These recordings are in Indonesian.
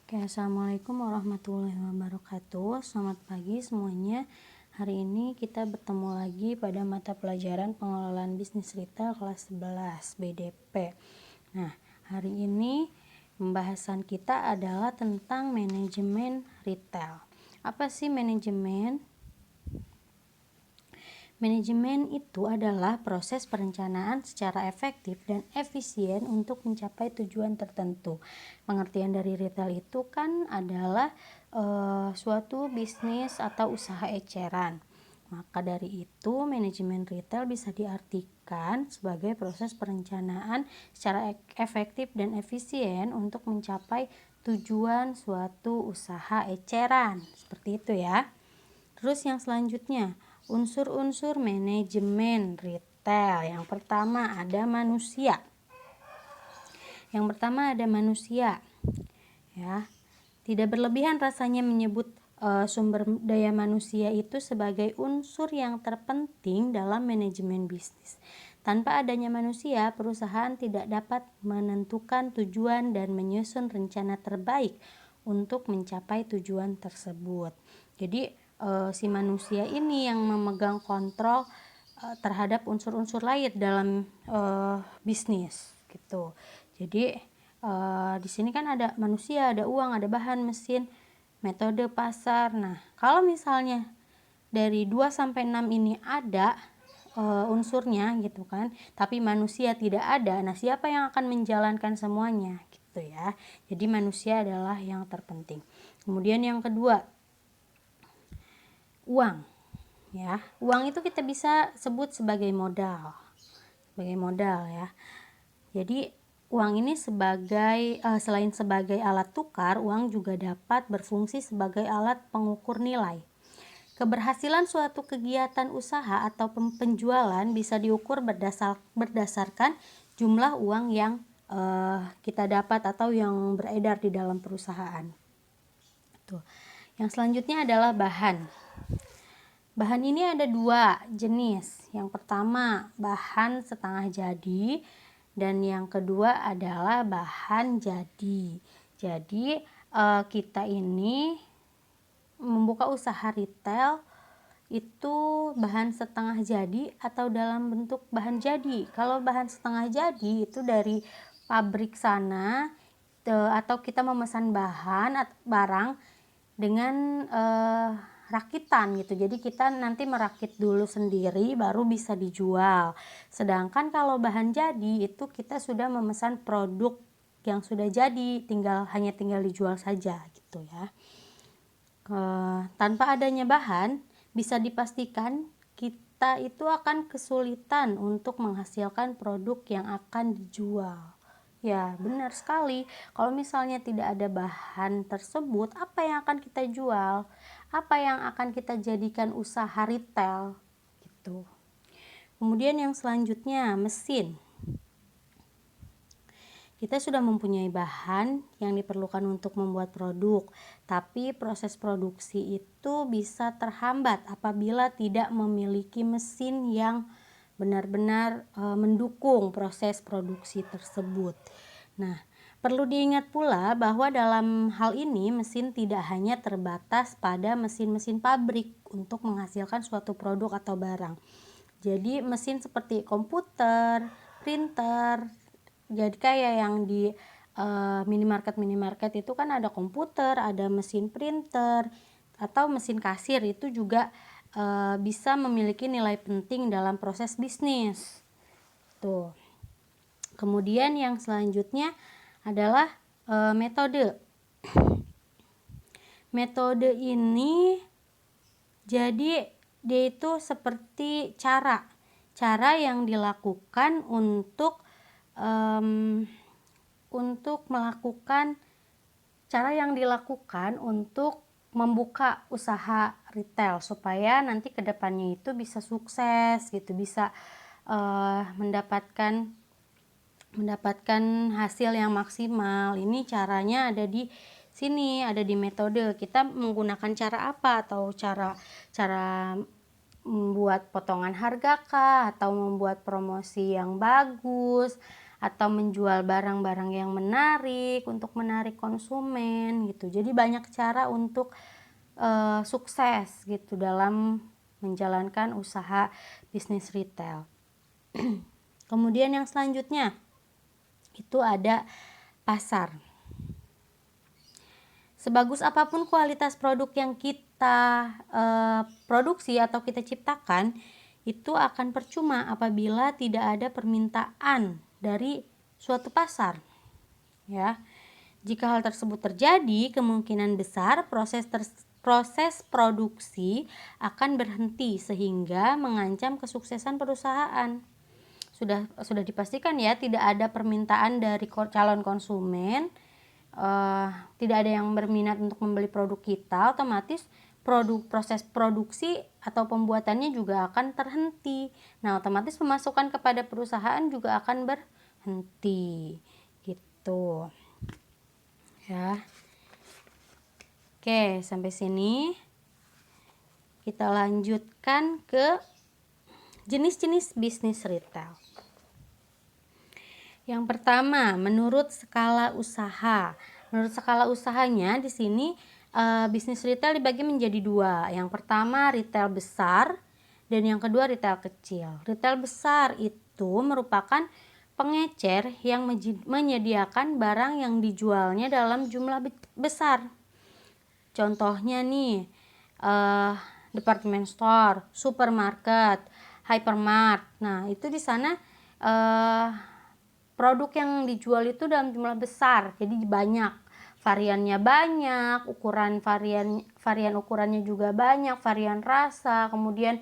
Oke, assalamualaikum warahmatullahi wabarakatuh. Selamat pagi semuanya. Hari ini kita bertemu lagi pada mata pelajaran pengelolaan bisnis retail kelas 11 BDP. Nah, hari ini pembahasan kita adalah tentang manajemen retail. Apa sih manajemen? Manajemen itu adalah proses perencanaan secara efektif dan efisien untuk mencapai tujuan tertentu. Pengertian dari retail itu kan adalah suatu bisnis atau usaha eceran. Maka dari itu, manajemen retail bisa diartikan sebagai proses perencanaan secara efektif dan efisien untuk mencapai tujuan suatu usaha eceran. Seperti itu ya. Terus yang selanjutnya, unsur-unsur manajemen retail. Yang pertama ada manusia. Ya, tidak berlebihan rasanya menyebut sumber daya manusia itu sebagai unsur yang terpenting dalam manajemen bisnis. Tanpa adanya manusia, perusahaan tidak dapat menentukan tujuan dan menyusun rencana terbaik untuk mencapai tujuan tersebut. Jadi si manusia ini yang memegang kontrol terhadap unsur-unsur lain dalam bisnis gitu. Jadi di sini kan ada manusia, ada uang, ada bahan, mesin, metode, pasar. Nah, kalau misalnya dari 2 sampai 6 ini ada unsurnya gitu kan, tapi manusia tidak ada. Nah, siapa yang akan menjalankan semuanya gitu ya. Jadi manusia adalah yang terpenting. Kemudian yang kedua, uang. Ya, uang itu kita bisa sebut sebagai modal. Ya. Jadi uang ini selain sebagai alat tukar, uang juga dapat berfungsi sebagai alat pengukur nilai. Keberhasilan suatu kegiatan usaha atau penjualan bisa diukur berdasarkan jumlah uang yang kita dapat atau yang beredar di dalam perusahaan. Tuh. Yang selanjutnya adalah bahan. Bahan ini ada 2 jenis. Yang pertama bahan setengah jadi dan yang kedua adalah bahan jadi. Jadi kita ini membuka usaha retail itu bahan setengah jadi atau dalam bentuk bahan jadi. Kalau bahan setengah jadi itu dari pabrik sana atau kita memesan barang dengan rakitan gitu. Jadi kita nanti merakit dulu sendiri baru bisa dijual. Sedangkan kalau bahan jadi itu kita sudah memesan produk yang sudah jadi, hanya tinggal dijual saja gitu ya. Tanpa adanya bahan bisa dipastikan kita itu akan kesulitan untuk menghasilkan produk yang akan dijual. Ya, benar sekali. Kalau misalnya tidak ada bahan tersebut, apa yang akan kita jual? Apa yang akan kita jadikan usaha retail? Gitu. Kemudian yang selanjutnya, mesin. Kita sudah mempunyai bahan yang diperlukan untuk membuat produk, tapi proses produksi itu bisa terhambat apabila tidak memiliki mesin yang benar-benar mendukung proses produksi tersebut. Nah, perlu diingat pula bahwa dalam hal ini mesin tidak hanya terbatas pada mesin-mesin pabrik untuk menghasilkan suatu produk atau barang. Jadi mesin seperti komputer, printer, jadi kayak yang di minimarket itu kan ada komputer, ada mesin printer atau mesin kasir, itu juga bisa memiliki nilai penting dalam proses bisnis. Tuh. Kemudian yang selanjutnya adalah metode. Metode ini jadi dia itu seperti cara yang dilakukan untuk membuka usaha retail supaya nanti kedepannya itu bisa sukses gitu, bisa mendapatkan hasil yang maksimal. Ini caranya ada di sini, ada di metode. Kita menggunakan cara apa, atau cara membuat potongan harga kah, atau membuat promosi yang bagus, atau menjual barang-barang yang menarik untuk menarik konsumen gitu. Jadi banyak cara untuk sukses gitu dalam menjalankan usaha bisnis retail. Kemudian yang selanjutnya itu ada pasar. Sebagus apapun kualitas produk yang kita produksi atau kita ciptakan, itu akan percuma apabila tidak ada permintaan dari suatu pasar. Ya, jika hal tersebut terjadi, kemungkinan besar proses produksi akan berhenti sehingga mengancam kesuksesan perusahaan. Sudah dipastikan ya, tidak ada permintaan dari calon konsumen, tidak ada yang berminat untuk membeli produk kita, otomatis proses produksi atau pembuatannya juga akan terhenti. Nah, otomatis pemasukan kepada perusahaan juga akan berhenti gitu ya. Oke, sampai sini kita lanjutkan ke jenis-jenis bisnis retail. Yang pertama, menurut skala usaha. Menurut skala usahanya di sini bisnis retail dibagi menjadi dua. Yang pertama retail besar dan yang kedua retail kecil. Retail besar itu merupakan pengecer yang menyediakan barang yang dijualnya dalam jumlah besar. Contohnya nih, department store, supermarket, hypermart. Nah, itu di sana produk yang dijual itu dalam jumlah besar, jadi banyak, variannya banyak, varian ukurannya juga banyak, varian rasa, kemudian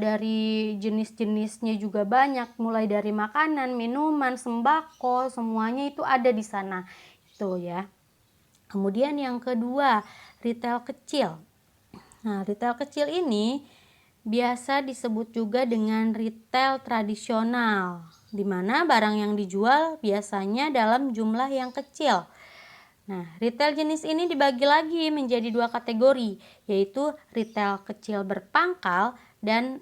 dari jenis-jenisnya juga banyak, mulai dari makanan, minuman, sembako, semuanya itu ada di sana. Itu ya. Kemudian yang kedua, retail kecil. Nah, retail kecil ini biasa disebut juga dengan retail tradisional, di mana barang yang dijual biasanya dalam jumlah yang kecil. Nah, retail jenis ini dibagi lagi menjadi dua kategori, yaitu retail kecil berpangkal dan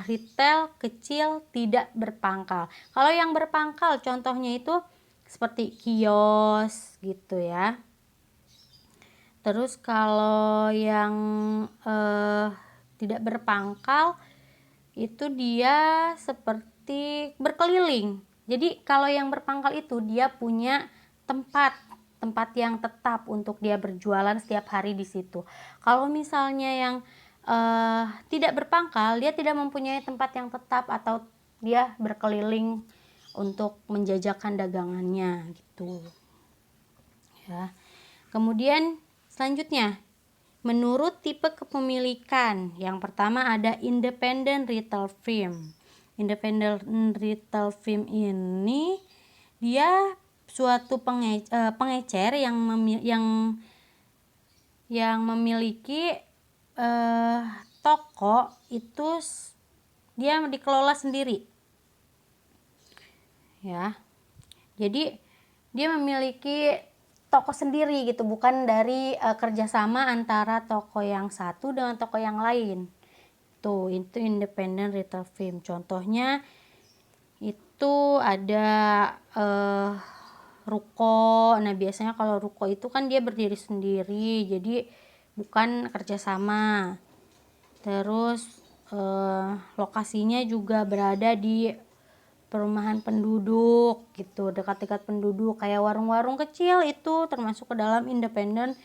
retail kecil tidak berpangkal. Kalau yang berpangkal contohnya itu seperti kios gitu ya. Terus kalau yang tidak berpangkal itu dia seperti berkeliling. Jadi kalau yang berpangkal itu dia punya tempat yang tetap untuk dia berjualan setiap hari di situ. Kalau misalnya yang tidak berpangkal, dia tidak mempunyai tempat yang tetap atau dia berkeliling untuk menjajakan dagangannya gitu. Ya. Kemudian selanjutnya, menurut tipe kepemilikan, yang pertama ada independent retail firm. Independent retail firm ini dia suatu pengecer yang memiliki toko itu dia dikelola sendiri. Ya. Jadi dia memiliki toko sendiri gitu, bukan dari kerjasama antara toko yang satu dengan toko yang lain. Itu independent retail firm. Contohnya itu ada ruko. Nah, biasanya kalau ruko itu kan dia berdiri sendiri, jadi bukan kerjasama. Terus lokasinya juga berada di perumahan penduduk gitu, dekat-dekat penduduk, kayak warung-warung kecil, itu termasuk ke dalam independent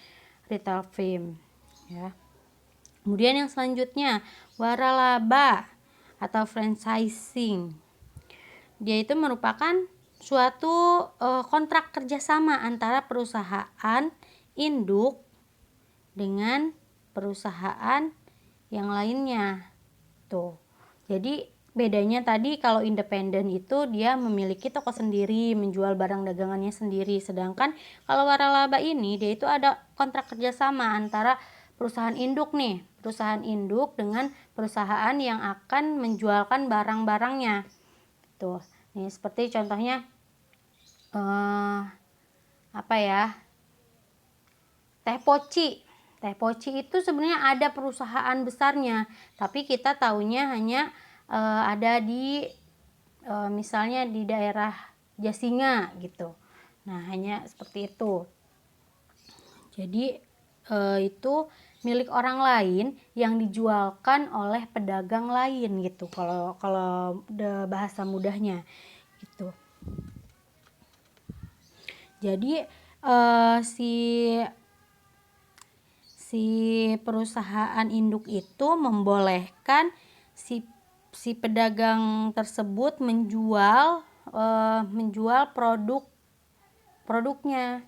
retail firm ya. Kemudian yang selanjutnya waralaba atau franchising. Dia itu merupakan suatu kontrak kerjasama antara perusahaan induk dengan perusahaan yang lainnya tuh. Jadi bedanya tadi kalau independen itu dia memiliki toko sendiri, menjual barang dagangannya sendiri. Sedangkan kalau waralaba ini dia itu ada kontrak kerjasama antara perusahaan induk dengan perusahaan yang akan menjualkan barang-barangnya. Tuh, nih seperti contohnya Teh Poci. Teh Poci itu sebenarnya ada perusahaan besarnya, tapi kita taunya hanya ada di misalnya di daerah Jasinga gitu. Nah, hanya seperti itu. Jadi itu milik orang lain yang dijualkan oleh pedagang lain gitu. Kalau bahasa mudahnya gitu. Jadi si perusahaan induk itu membolehkan si pedagang tersebut menjual produknya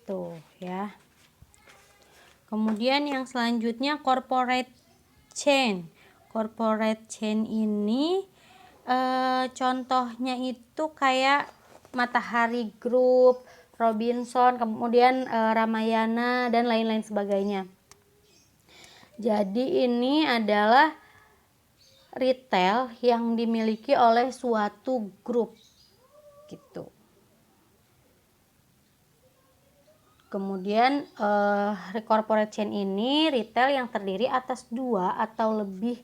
tuh ya. Kemudian yang selanjutnya corporate chain. Corporate chain ini contohnya itu kayak Matahari Group, Robinson, kemudian Ramayana dan lain-lain sebagainya. Jadi ini adalah retail yang dimiliki oleh suatu grup gitu. Kemudian corporate chain ini retail yang terdiri atas 2 atau lebih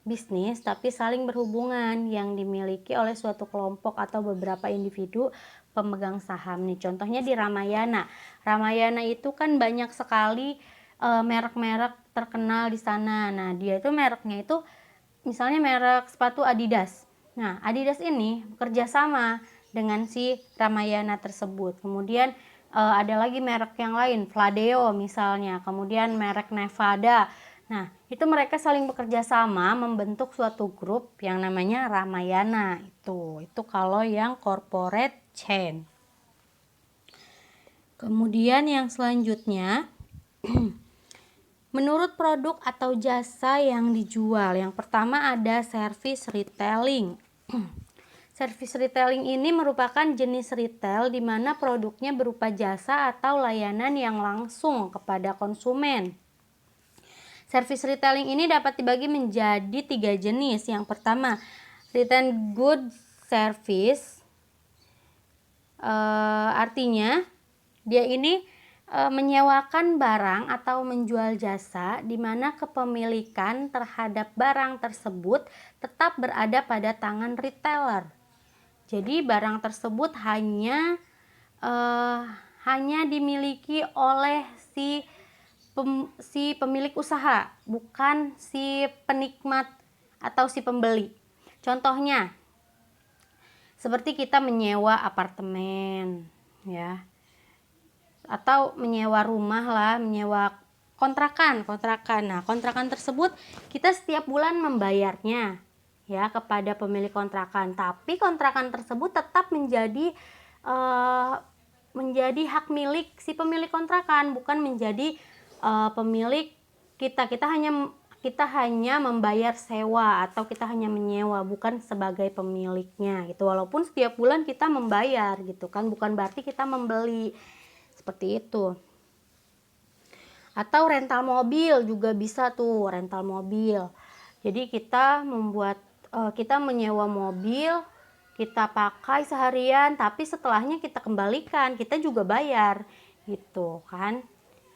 bisnis tapi saling berhubungan yang dimiliki oleh suatu kelompok atau beberapa individu pemegang saham nih. Contohnya di Ramayana. Ramayana itu kan banyak sekali merek-merek terkenal di sana. Nah, dia itu mereknya itu misalnya merek sepatu Adidas. Nah, Adidas ini bekerja sama dengan si Ramayana tersebut. Kemudian ada lagi merek yang lain, Fladeo misalnya, kemudian merek Nevada. Nah, itu mereka saling bekerja sama membentuk suatu grup yang namanya Ramayana. Itu kalau yang corporate chain. Kemudian yang selanjutnya menurut produk atau jasa yang dijual. Yang pertama ada service retailing. Service retailing ini merupakan jenis retail di mana produknya berupa jasa atau layanan yang langsung kepada konsumen. Service retailing ini dapat dibagi menjadi 3 jenis. Yang pertama, retail good service. Artinya dia ini menyewakan barang atau menjual jasa di mana kepemilikan terhadap barang tersebut tetap berada pada tangan retailer. Jadi barang tersebut hanya dimiliki oleh si pemilik usaha, bukan si penikmat atau si pembeli. Contohnya, seperti kita menyewa apartemen, ya, atau menyewa rumah lah, menyewa kontrakan. Nah, kontrakan tersebut kita setiap bulan membayarnya ya kepada pemilik kontrakan, tapi kontrakan tersebut tetap menjadi hak milik si pemilik kontrakan, bukan menjadi pemilik kita. Kita hanya membayar sewa atau kita hanya menyewa, bukan sebagai pemiliknya gitu. Walaupun setiap bulan kita membayar gitu kan, bukan berarti kita membeli, seperti itu. Atau rental mobil juga bisa tuh, rental mobil. Jadi kita menyewa mobil, kita pakai seharian, tapi setelahnya kita kembalikan, kita juga bayar gitu kan.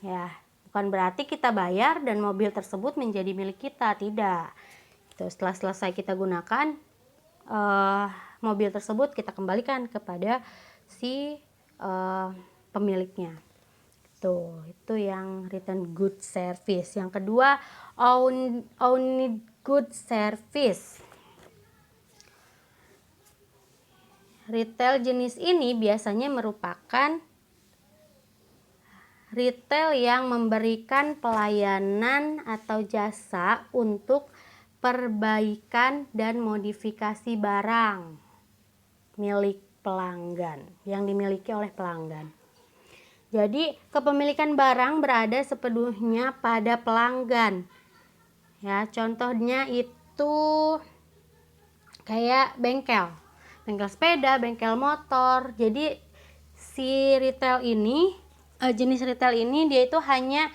Ya, bukan berarti kita bayar dan mobil tersebut menjadi milik kita, tidak. Itu setelah selesai kita gunakan mobil tersebut, kita kembalikan kepada si pemiliknya. Itu yang return good service. Yang kedua, own good service. Retail jenis ini biasanya merupakan retail yang memberikan pelayanan atau jasa untuk perbaikan dan modifikasi barang milik pelanggan yang dimiliki oleh pelanggan. Jadi kepemilikan barang berada sepenuhnya pada pelanggan. Ya, contohnya itu kayak bengkel sepeda, bengkel motor. Jadi si retail ini, jenis retail ini dia itu hanya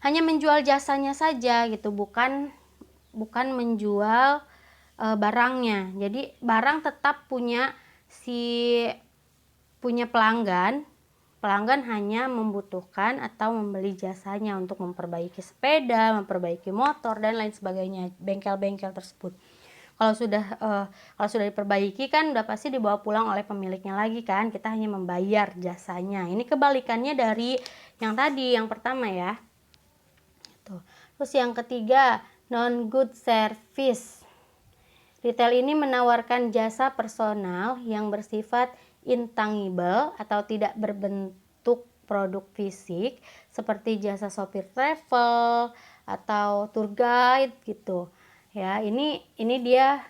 menjual jasanya saja gitu, bukan menjual barangnya. Jadi barang tetap punya pelanggan. Pelanggan hanya membutuhkan atau membeli jasanya untuk memperbaiki sepeda, memperbaiki motor dan lain sebagainya, bengkel-bengkel tersebut. Kalau sudah diperbaiki kan udah pasti dibawa pulang oleh pemiliknya lagi kan, kita hanya membayar jasanya. Ini kebalikannya dari yang tadi, yang pertama ya. Terus yang ketiga, non-good service. Retail ini menawarkan jasa personal yang bersifat intangible atau tidak berbentuk produk fisik seperti jasa sopir travel atau tour guide gitu. Ya, ini dia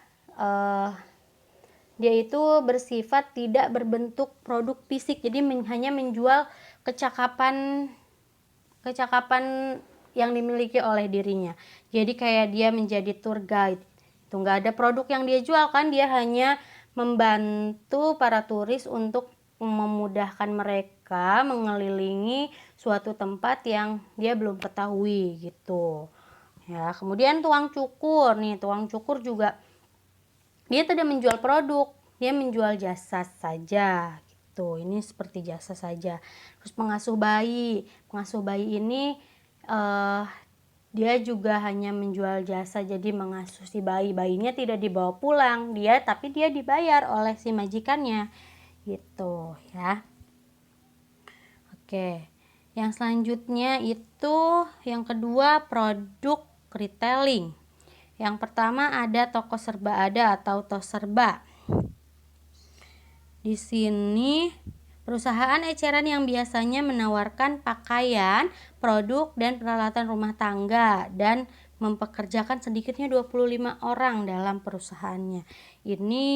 itu bersifat tidak berbentuk produk fisik. Jadi hanya menjual kecakapan yang dimiliki oleh dirinya. Jadi kayak dia menjadi tour guide. Itu nggak ada produk yang dia jual kan, dia hanya membantu para turis untuk memudahkan mereka mengelilingi suatu tempat yang dia belum ketahui gitu. Ya, kemudian tukang cukur nih, tukang cukur juga dia tidak menjual produk, dia menjual jasa saja gitu. Ini seperti jasa saja. Terus pengasuh bayi ini dia juga hanya menjual jasa, jadi mengasuh si bayinya tidak dibawa pulang tapi dia dibayar oleh si majikannya gitu ya. Oke, yang selanjutnya itu yang kedua, produk retailing. Yang pertama ada toko serba ada atau tos serba. Di sini perusahaan eceran yang biasanya menawarkan pakaian, produk, dan peralatan rumah tangga dan mempekerjakan sedikitnya 25 orang dalam perusahaannya. Ini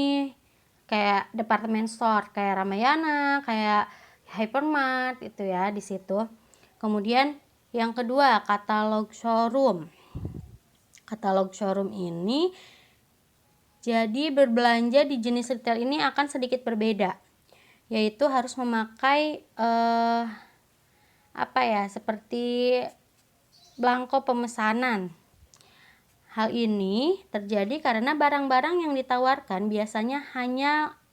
kayak department store, kayak Ramayana, kayak Hypermart itu ya di situ. Kemudian yang kedua, katalog showroom. Katalog showroom ini jadi berbelanja di jenis retail ini akan sedikit berbeda, yaitu harus memakai seperti belangko pemesanan. Hal ini terjadi karena barang-barang yang ditawarkan biasanya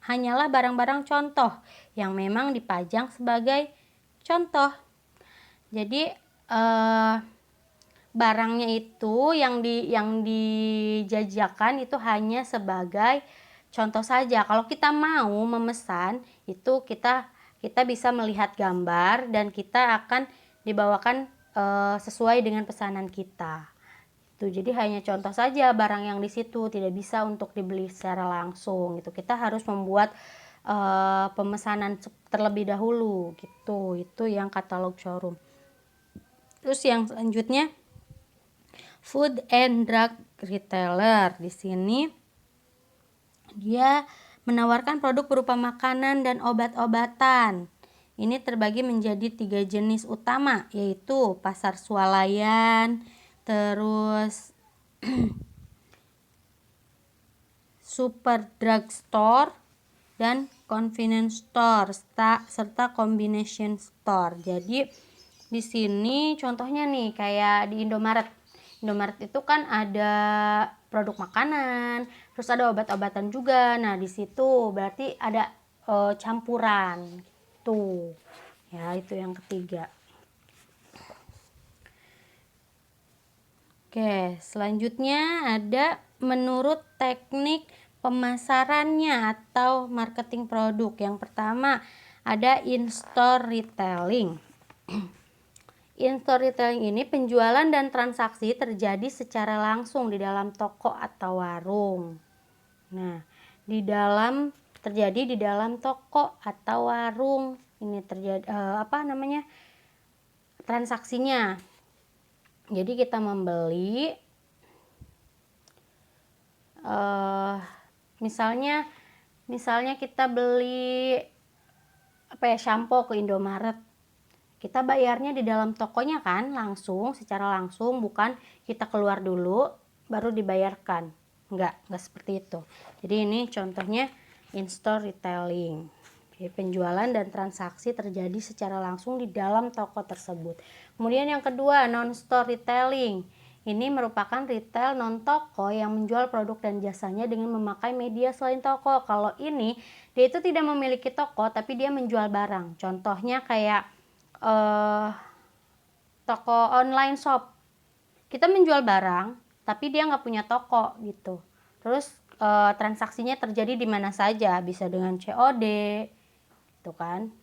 hanyalah barang-barang contoh yang memang dipajang sebagai contoh. Jadi barangnya itu yang dijajakan itu hanya sebagai contoh saja. Kalau kita mau memesan itu kita bisa melihat gambar dan kita akan dibawakan sesuai dengan pesanan kita. Jadi hanya contoh saja barang yang di situ, tidak bisa untuk dibeli secara langsung gitu. Kita harus membuat pemesanan terlebih dahulu gitu. Itu yang katalog showroom. Terus yang selanjutnya food and drug retailer. Di sini dia menawarkan produk berupa makanan dan obat-obatan. Ini terbagi menjadi 3 jenis utama, yaitu pasar swalayan, terus super drugstore dan convenience store serta combination store. Jadi di sini contohnya nih kayak di Indomaret. Indomaret itu kan ada produk makanan, terus ada obat-obatan juga. Nah, di situ berarti ada campuran gitu. Ya, itu yang ketiga. Oke, selanjutnya ada menurut teknik pemasarannya atau marketing produk. Yang pertama ada in-store retailing. In-store retailing ini penjualan dan transaksi terjadi secara langsung di dalam toko atau warung. Nah, terjadi di dalam toko atau warung. Ini terjadi transaksinya. Jadi kita membeli misalnya kita beli shampoo ke Indomaret. Kita bayarnya di dalam tokonya kan secara langsung, bukan kita keluar dulu baru dibayarkan. Enggak seperti itu. Jadi ini contohnya in-store retailing. Jadi penjualan dan transaksi terjadi secara langsung di dalam toko tersebut. Kemudian yang kedua, non-store retailing. Ini merupakan retail non-toko yang menjual produk dan jasanya dengan memakai media selain toko. Kalau ini, dia itu tidak memiliki toko, tapi dia menjual barang. Contohnya kayak toko online shop. Kita menjual barang, tapi dia nggak punya toko gitu. Terus transaksinya terjadi di mana saja, bisa dengan COD, gitu kan,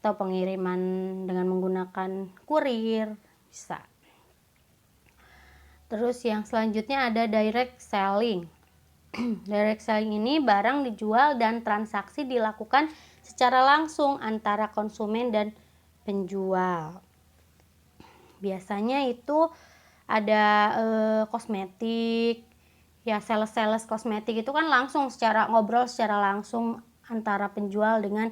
atau pengiriman dengan menggunakan kurir, bisa. Terus yang selanjutnya ada direct selling. Direct selling ini barang dijual dan transaksi dilakukan secara langsung antara konsumen dan penjual. Biasanya itu ada kosmetik, ya sales kosmetik itu kan langsung ngobrol secara langsung antara penjual dengan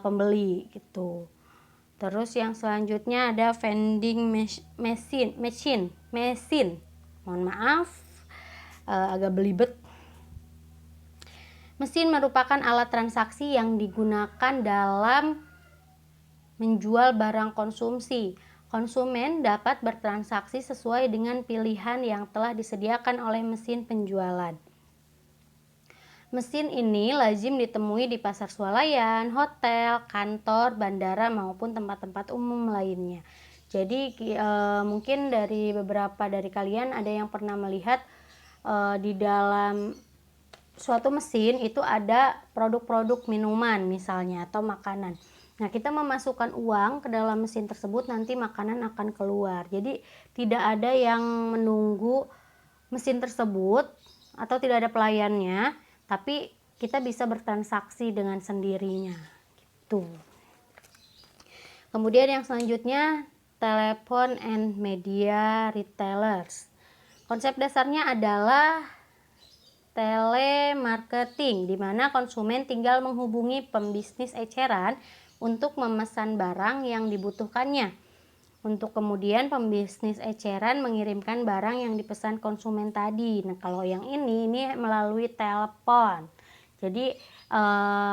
pembeli gitu. Terus yang selanjutnya ada vending machine. Mohon maaf, agak belibet. Mesin merupakan alat transaksi yang digunakan dalam menjual barang konsumsi. Konsumen dapat bertransaksi sesuai dengan pilihan yang telah disediakan oleh mesin penjualan. Mesin ini lazim ditemui di pasar swalayan, hotel, kantor, bandara maupun tempat-tempat umum lainnya. Jadi mungkin dari beberapa dari kalian ada yang pernah melihat di dalam suatu mesin itu ada produk-produk minuman misalnya atau makanan. Nah, kita memasukkan uang ke dalam mesin tersebut, nanti makanan akan keluar. Jadi tidak ada yang menunggu mesin tersebut atau tidak ada pelayannya, tapi kita bisa bertransaksi dengan sendirinya gitu. Kemudian yang selanjutnya, telepon and media retailers. Konsep dasarnya adalah telemarketing, di mana konsumen tinggal menghubungi pembisnis eceran untuk memesan barang yang dibutuhkannya. Untuk kemudian pembisnis eceran mengirimkan barang yang dipesan konsumen tadi. Nah, kalau yang ini melalui telepon. Jadi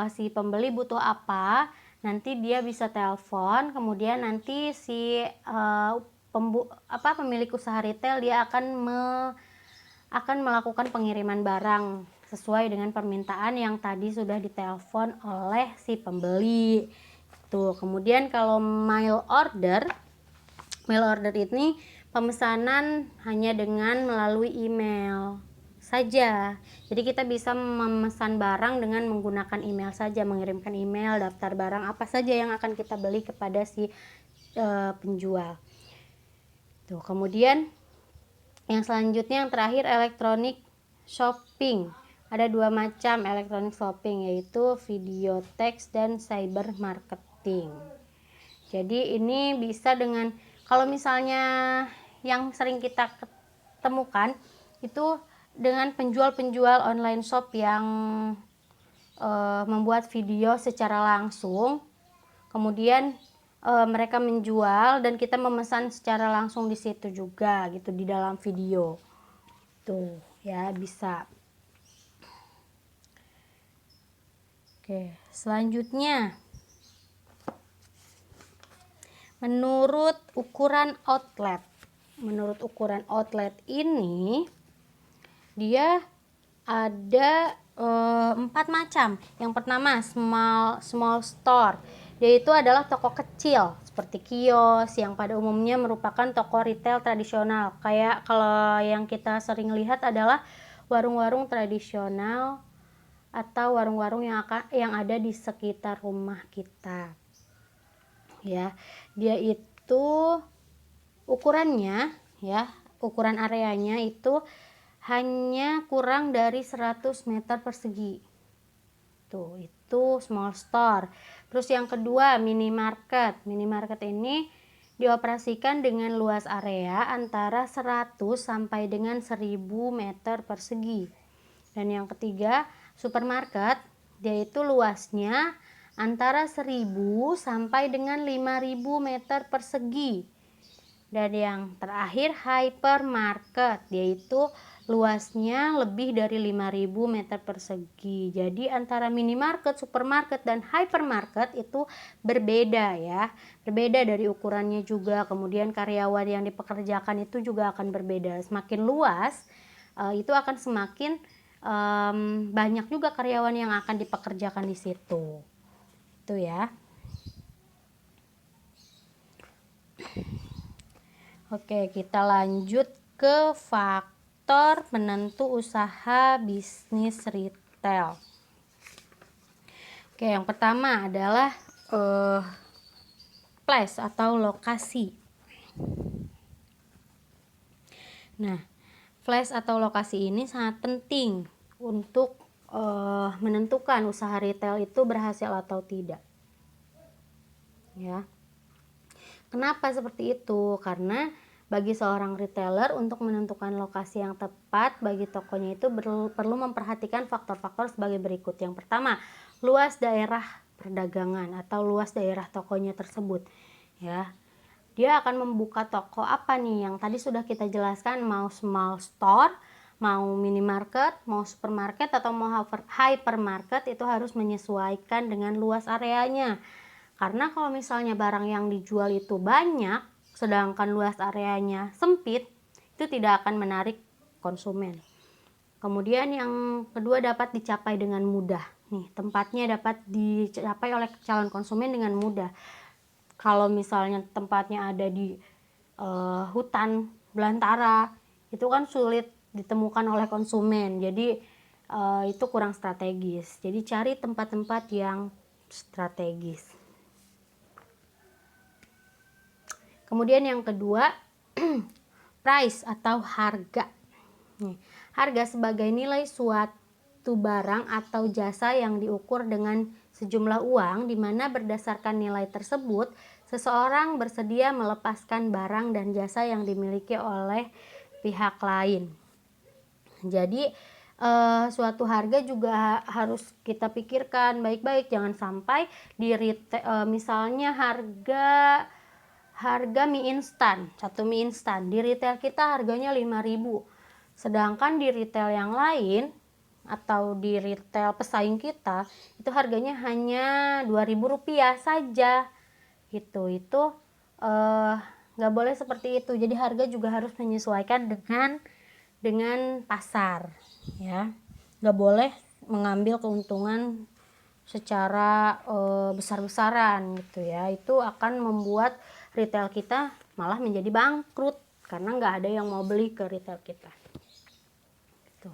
si pembeli butuh apa, nanti dia bisa telepon, kemudian nanti si pemilik usaha retail dia akan melakukan pengiriman barang sesuai dengan permintaan yang tadi sudah ditelepon oleh si pembeli. Tuh, kemudian kalau mail order ini pemesanan hanya dengan melalui email saja. Jadi kita bisa memesan barang dengan menggunakan email saja, mengirimkan email daftar barang apa saja yang akan kita beli kepada si penjual. Tuh, kemudian yang selanjutnya yang terakhir elektronik shopping. Ada dua macam elektronik shopping, yaitu video text dan cyber marketing. Jadi ini bisa dengan, kalau misalnya yang sering kita temukan itu dengan penjual-penjual online shop yang membuat video secara langsung, kemudian mereka menjual dan kita memesan secara langsung di situ juga gitu, di dalam video tuh ya, bisa. Oke, selanjutnya menurut ukuran outlet. Menurut ukuran outlet ini dia ada 4 macam. Yang pertama small store, yaitu adalah toko kecil seperti kios yang pada umumnya merupakan toko retail tradisional. Kayak kalau yang kita sering lihat adalah warung-warung tradisional atau warung-warung yang ada di sekitar rumah kita. Ya, dia itu ukurannya ya, ukuran areanya itu hanya kurang dari 100 meter persegi. Tuh, itu small store. Terus yang kedua minimarket. Minimarket ini dioperasikan dengan luas area antara 100 sampai dengan 1000 meter persegi. Dan yang ketiga supermarket, yaitu luasnya antara 1000 sampai dengan 5000 meter persegi. Dan yang terakhir hypermarket, yaitu luasnya lebih dari 5000 meter persegi. Jadi antara minimarket, supermarket, dan hypermarket itu berbeda ya. Berbeda dari ukurannya juga, kemudian karyawan yang dipekerjakan itu juga akan berbeda. Semakin luas itu akan semakin banyak juga karyawan yang akan dipekerjakan di situ. Itu ya. Oke, kita lanjut ke fakta faktor penentu usaha bisnis retail. Oke, yang pertama adalah place atau lokasi. Nah, place atau lokasi ini sangat penting untuk menentukan usaha retail itu berhasil atau tidak. Ya. Kenapa seperti itu? Karena bagi seorang retailer untuk menentukan lokasi yang tepat bagi tokonya itu perlu memperhatikan faktor-faktor sebagai berikut. Yang pertama, luas daerah perdagangan atau luas daerah tokonya tersebut. Ya, dia akan membuka toko apa nih? Yang tadi sudah kita jelaskan, mau small store, mau minimarket, mau supermarket atau mau hypermarket, itu harus menyesuaikan dengan luas areanya. Karena kalau misalnya barang yang dijual itu banyak, sedangkan luas areanya sempit, itu tidak akan menarik konsumen. Kemudian yang kedua, dapat dicapai dengan mudah. Nih, tempatnya dapat dicapai oleh calon konsumen dengan mudah. Kalau misalnya tempatnya ada di hutan belantara, itu kan sulit ditemukan oleh konsumen. Jadi itu kurang strategis. Jadi cari tempat-tempat yang strategis. Kemudian yang kedua, price atau harga. Harga sebagai nilai suatu barang atau jasa yang diukur dengan sejumlah uang, di mana berdasarkan nilai tersebut, seseorang bersedia melepaskan barang dan jasa yang dimiliki oleh pihak lain. Jadi suatu harga juga harus kita pikirkan baik-baik, jangan sampai di retail, misalnya harga mie instan, satu mie instan di retail kita harganya 5.000, sedangkan di retail yang lain atau di retail pesaing kita itu harganya hanya 2.000 rupiah saja gitu. Itu nggak boleh seperti itu. Jadi harga juga harus menyesuaikan dengan pasar, ya. Nggak boleh mengambil keuntungan secara besar-besaran gitu ya. Itu akan membuat retail kita malah menjadi bangkrut karena nggak ada yang mau beli ke retail kita. Gitu.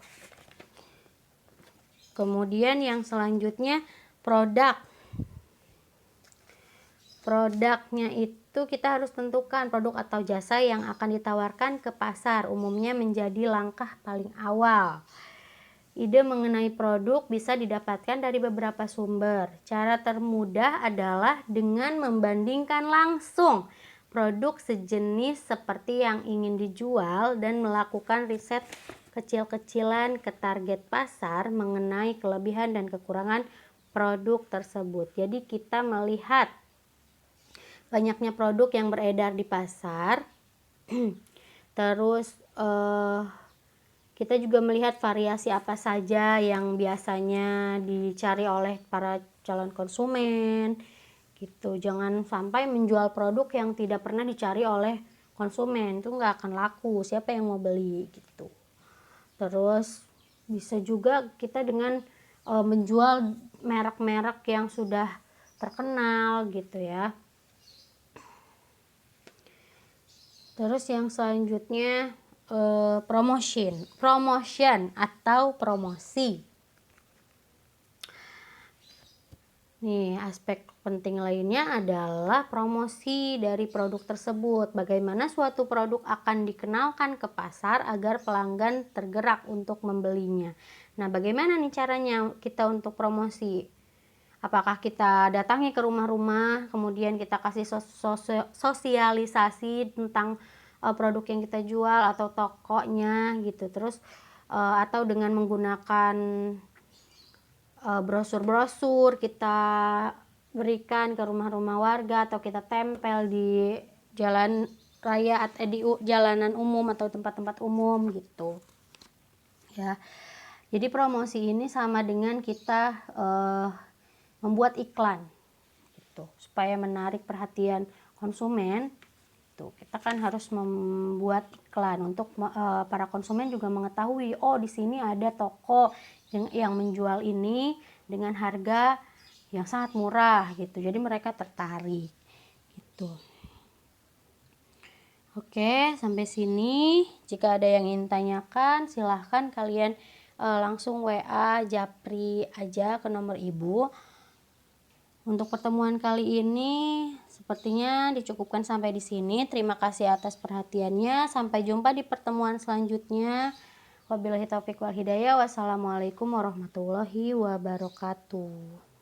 Kemudian yang selanjutnya, produknya itu kita harus tentukan produk atau jasa yang akan ditawarkan ke pasar, umumnya menjadi langkah paling awal. Ide mengenai produk bisa didapatkan dari beberapa sumber. Cara termudah adalah dengan membandingkan langsung produk sejenis seperti yang ingin dijual dan melakukan riset kecil-kecilan ke target pasar mengenai kelebihan dan kekurangan produk tersebut. Jadi kita melihat banyaknya produk yang beredar di pasar, terus kita juga melihat variasi apa saja yang biasanya dicari oleh para calon konsumen gitu. Jangan sampai menjual produk yang tidak pernah dicari oleh konsumen, itu nggak akan laku, siapa yang mau beli gitu. Terus bisa juga kita dengan menjual merek-merek yang sudah terkenal gitu ya. Terus yang selanjutnya promotion atau promosi. Nih, aspek penting lainnya adalah promosi dari produk tersebut. Bagaimana suatu produk akan dikenalkan ke pasar agar pelanggan tergerak untuk membelinya. Nah, bagaimana nih caranya kita untuk promosi? Apakah kita datangi ke rumah-rumah, kemudian kita kasih sosialisasi tentang produk yang kita jual atau tokonya gitu. Terus atau dengan menggunakan brosur-brosur kita berikan ke rumah-rumah warga, atau kita tempel di jalan raya atau di jalanan umum atau tempat-tempat umum gitu ya. Jadi promosi ini sama dengan kita membuat iklan gitu supaya menarik perhatian konsumen. Tuh, kita kan harus membuat iklan untuk para konsumen juga mengetahui, oh di sini ada toko yang menjual ini dengan harga yang sangat murah gitu. Jadi mereka tertarik gitu. Oke, sampai sini. Jika ada yang ingin tanyakan, silahkan kalian langsung WA Japri aja ke nomor ibu. Untuk pertemuan kali ini sepertinya dicukupkan sampai di sini. Terima kasih atas perhatiannya. Sampai jumpa di pertemuan selanjutnya. Wabillahi taufiq wal hidayah. Wassalamualaikum warahmatullahi wabarakatuh.